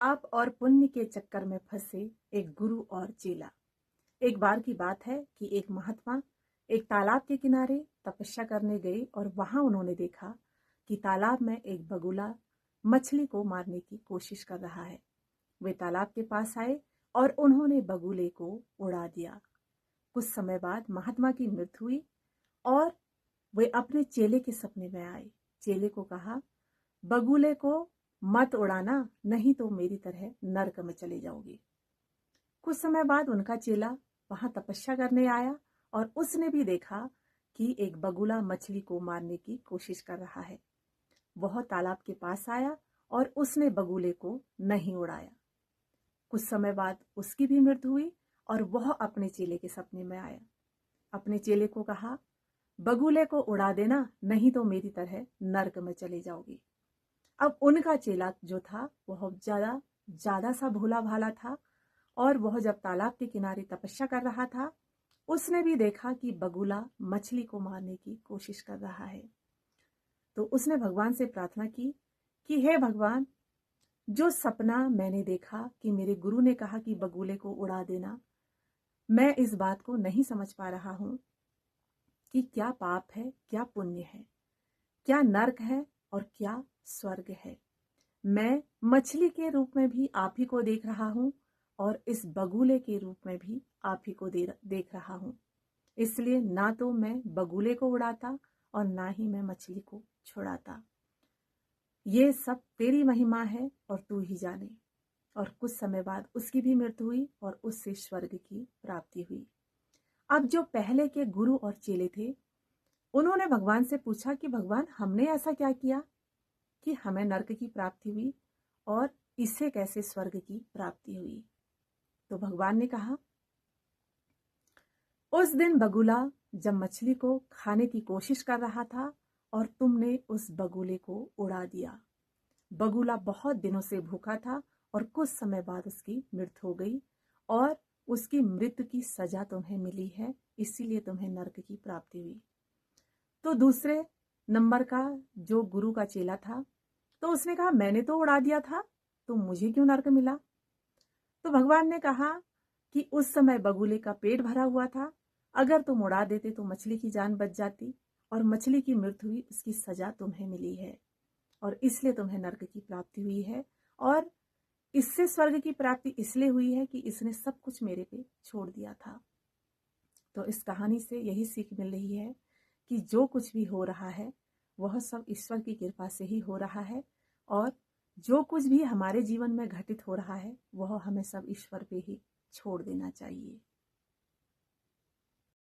पाप और पुण्य के चक्कर में फंसे एक गुरु और चेला। एक बार की बात है कि एक महात्मा एक तालाब के किनारे तपस्या करने गए और वहां उन्होंने देखा कि तालाब में एक बगुला मछली को मारने की कोशिश कर रहा है। वे तालाब के पास आए और उन्होंने बगुले को उड़ा दिया। कुछ समय बाद महात्मा की मृत्यु हुई और वे अपने चेले के सपने में आए। चेले को कहा, बगुले को मत उड़ाना, नहीं तो मेरी तरह नरक में चले जाओगे। कुछ समय बाद उनका चेला वहां तपस्या करने आया और उसने भी देखा कि एक बगुला मछली को मारने की कोशिश कर रहा है। वह तालाब के पास आया और उसने बगुले को नहीं उड़ाया। कुछ समय बाद उसकी भी मृत्यु हुई और वह अपने चेले के सपने में आया। अपने चेले को कहा, बगुले को उड़ा देना, नहीं तो मेरी तरह नरक में चले जाओगे। अब उनका चेला जो था वह ज्यादा सा भोला भाला था और वह जब तालाब के किनारे तपस्या कर रहा था, उसने भी देखा कि बगुला मछली को मारने की कोशिश कर रहा है। तो उसने भगवान से प्रार्थना की कि हे भगवान, जो सपना मैंने देखा कि मेरे गुरु ने कहा कि बगुले को उड़ा देना, मैं इस बात को नहीं समझ पा रहा हूं कि क्या पाप है, क्या पुण्य है, क्या नरक है और क्या स्वर्ग है। मैं मछली के रूप में भी आप ही को देख रहा हूं और इस बगुले के रूप में भी आप ही को देख रहा हूं। इसलिए ना तो मैं बगुले को उड़ाता और ना ही मैं मछली को छुड़ाता। ये सब तेरी महिमा है और तू ही जाने। और कुछ समय बाद उसकी भी मृत्यु हुई और उससे स्वर्ग की प्राप्ति हुई। अब जो पहले के गुरु और चेले थे, उन्होंने भगवान से पूछा कि भगवान, हमने ऐसा क्या किया कि हमें नरक की प्राप्ति हुई और इससे कैसे स्वर्ग की प्राप्ति हुई। तो भगवान ने कहा, उस दिन बगुला जब मछली को खाने की कोशिश कर रहा था और तुमने उस बगुले को उड़ा दिया। बगुला बहुत दिनों से भूखा था और कुछ समय बाद उसकी मृत्यु हो गई और उसकी मृत्यु की सजा तुम्हें मिली है, इसीलिए तुम्हें नरक की प्राप्ति हुई। तो दूसरे नंबर का जो गुरु का चेला था, तो उसने कहा, मैंने तो उड़ा दिया था, तो मुझे क्यों नरक मिला। तो भगवान ने कहा कि उस समय बगुले का पेट भरा हुआ था, अगर तुम उड़ा देते तो मछली की जान बच जाती और मछली की मृत्यु हुई, उसकी सजा तुम्हें मिली है और इसलिए तुम्हें नरक की प्राप्ति हुई है। और इससे स्वर्ग की प्राप्ति इसलिए हुई है कि इसने सब कुछ मेरे पे छोड़ दिया था। तो इस कहानी से यही सीख मिल रही है कि जो कुछ भी हो रहा है वह सब ईश्वर की कृपा से ही हो रहा है और जो कुछ भी हमारे जीवन में घटित हो रहा है वह हमें सब ईश्वर पे ही छोड़ देना चाहिए।